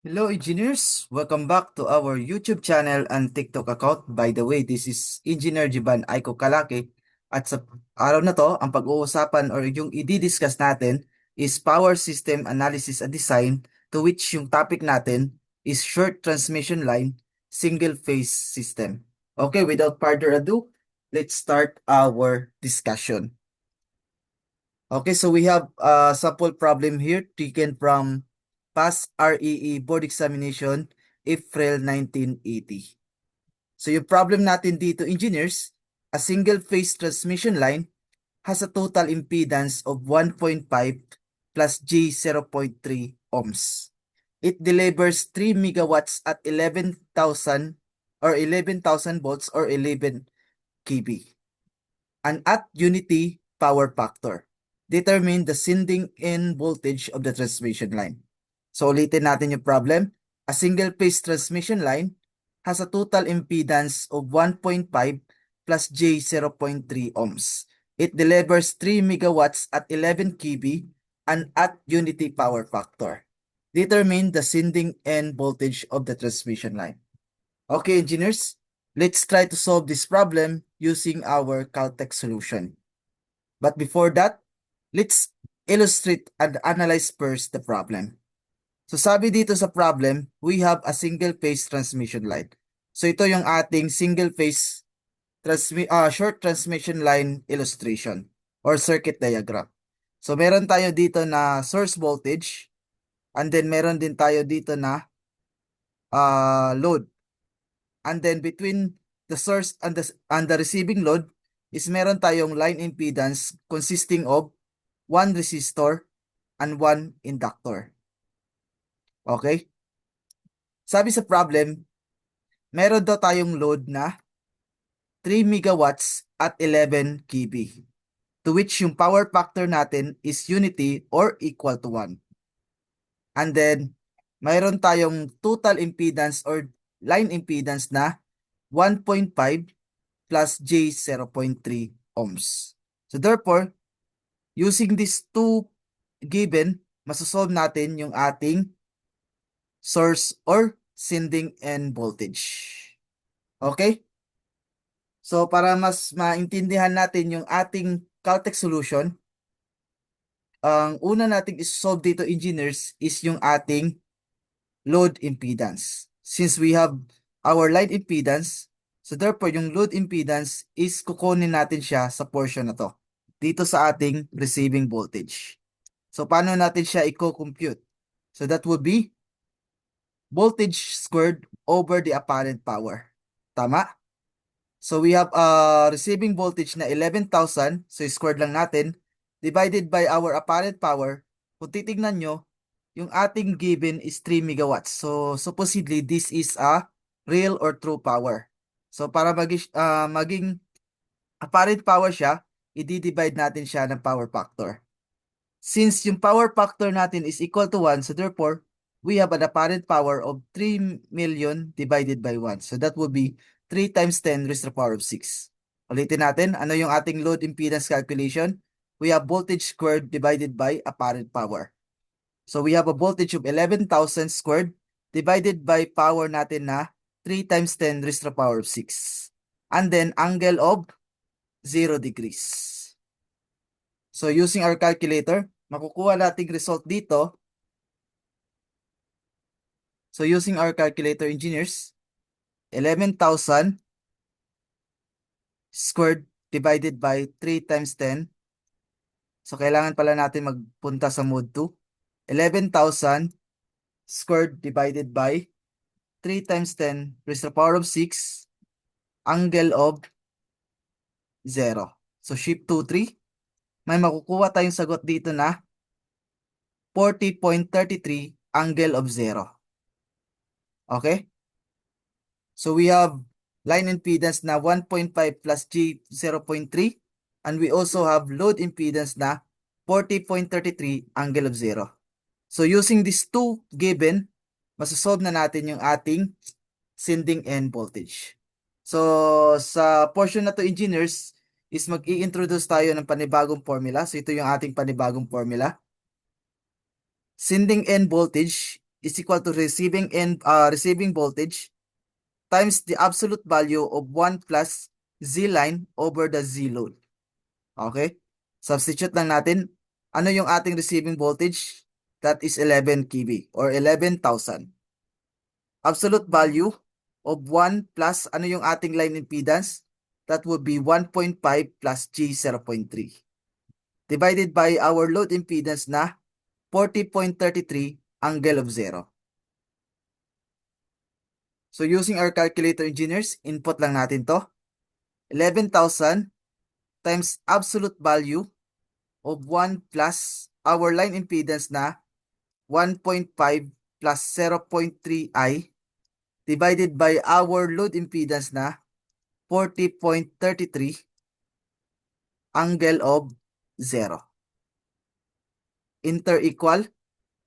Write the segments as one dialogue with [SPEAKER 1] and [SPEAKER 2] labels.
[SPEAKER 1] Hello, engineers! Welcome back to our YouTube channel and TikTok account. By the way, this is Engineer Jiban Aiko Kalaki. At sa araw na to, ang pag-uusapan or yung i-discuss natin is Power System Analysis and Design, to which yung topic natin is Short Transmission Line, Single Phase System. Okay, without further ado, let's start our discussion. Okay, so we have a sample problem here taken from past REE board examination April 1980. So yung problem natin dito, engineers, a single phase transmission line has a total impedance of 1.5 plus G 0.3 ohms. It delivers 3 megawatts at 11,000 or 11,000 volts or 11 kV. And at unity power factor, determine the sending end voltage of the transmission line. So ulitin natin yung problem. A single phase transmission line has a total impedance of 1.5 plus J 0.3 ohms. It delivers 3 megawatts at 11 kV and at unity power factor. Determine the sending end voltage of the transmission line. Okay, engineers, let's try to solve this problem using our Caltech solution. But before that, let's illustrate and analyze first the problem. So sabi dito sa problem, we have a single phase transmission line. So ito yung ating single phase short transmission line illustration or circuit diagram. So meron tayo dito na source voltage and then meron din tayo dito na load. And then between the source and the receiving load is meron tayong line impedance consisting of one resistor and one inductor. Okay? Sabi sa problem, meron daw tayong load na 3 megawatts at 11 kV, to which yung power factor natin is unity or equal to 1. And then, mayroon tayong total impedance or line impedance na 1.5 plus J 0.3 ohms. So therefore, using these two given, masosolve natin yung ating source or sending end voltage. Okay? So para mas maintindihan natin yung ating Caltech solution, ang una nating isolve dito, engineers, is yung ating load impedance. Since we have our line impedance, so therefore yung load impedance is kukunin natin siya sa portion na to, dito sa ating receiving voltage. So paano natin siya i-compute? So that would be voltage squared over the apparent power. Tama? So we have receiving voltage na 11,000, so squared lang natin, divided by our apparent power. Kung titignan nyo, yung ating given is 3 megawatts. So supposedly, this is a real or true power. So para maging apparent power siya, i-divide natin siya ng power factor. Since yung power factor natin is equal to 1, so therefore, we have an apparent power of 3 million divided by 1. So that would be 3 times 10 raised to the power of 6. Ulitin natin, ano yung ating load impedance calculation? We have voltage squared divided by apparent power. So we have a voltage of 11,000 squared divided by power natin na 3 times 10 raised to the power of 6. And then angle of 0 degrees. So using our calculator, makukuha nating result dito. So using our calculator, engineers, 11,000 squared divided by 3 times 10. So kailangan pala natin magpunta sa mode 2. 11,000 squared divided by 3 times 10 raised to the power of 6, angle of 0. So shift 2, 3. May makukuha tayong sagot dito na 40.33 angle of 0. Okay? So we have line impedance na 1.5 plus G 0.3 and we also have load impedance na 40.33 angle of 0. So using these two given, masosolve na natin yung ating sending end voltage. So sa portion na to, engineers, is mag-i-introduce tayo ng panibagong formula. So ito yung ating panibagong formula. Sending end voltage is equal to receiving voltage times the absolute value of 1 plus Z line over the Z load. Okay? Substitute lang natin. Ano yung ating receiving voltage? That is 11 kV or 11,000. Absolute value of 1 plus ano yung ating line impedance? That would be 1.5 plus G 0.3. Divided by our load impedance na 40.33 angle of 0. So using our calculator engineers, input lang natin to. 11,000 times absolute value of 1 plus our line impedance na 1.5 plus 0.3 I divided by our load impedance na 40.33 angle of 0. Inter equal.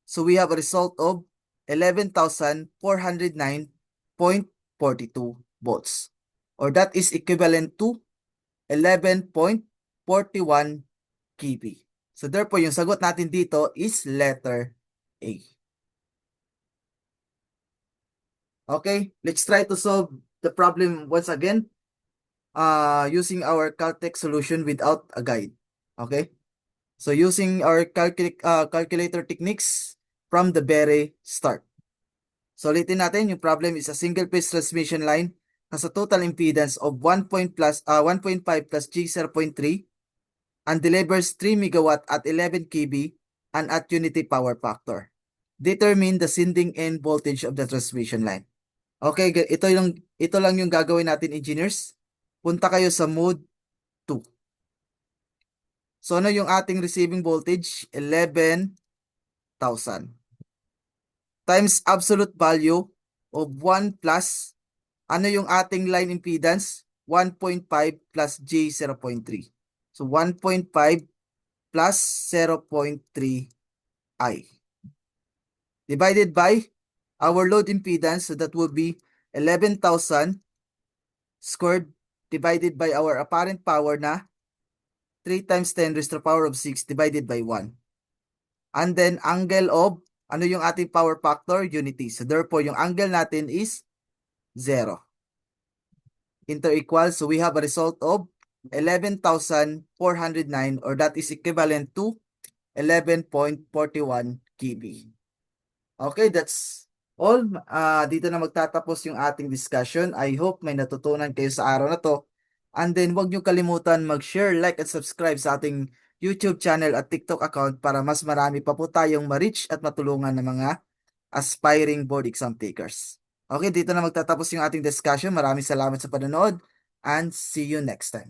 [SPEAKER 1] So we have a result of 11,409.42 volts. Or that is equivalent to 11.41 kV. So therefore, yung sagot natin dito is letter A. Okay, let's try to solve the problem once again using our Caltech solution without a guide. Okay, so using our calculator techniques from the very start. So ulitin natin, yung problem is a single phase transmission line has a total impedance of 1.5 plus G 0.3 and delivers 3 megawatt at 11 kV and at unity power factor. Determine the sending end voltage of the transmission line. Okay, ito lang yung gagawin natin, engineers. Punta kayo sa mode 2. So ano yung ating receiving voltage? 11,000 times absolute value of 1 plus ano yung ating line impedance? 1.5 plus J 0.3. So 1.5 plus 0.3 I divided by our load impedance. So that would be 11,000 squared divided by our apparent power na 3 times 10 raised to the power of 6 divided by 1. And then angle of ano yung ating power factor? Unity. So therefore, yung angle natin is 0. Inter equals, so we have a result of 11,409 or that is equivalent to 11.41 kV. Okay, that's all. Dito na magtatapos yung ating discussion. I hope may natutunan kayo sa araw na to. And then huwag nyo kalimutan mag-share, like, at subscribe sa ating YouTube channel at TikTok account para mas marami pa po tayong ma-reach at matulungan ng mga aspiring board exam takers. Okay, dito na magtatapos yung ating discussion. Maraming salamat sa panonood and see you next time.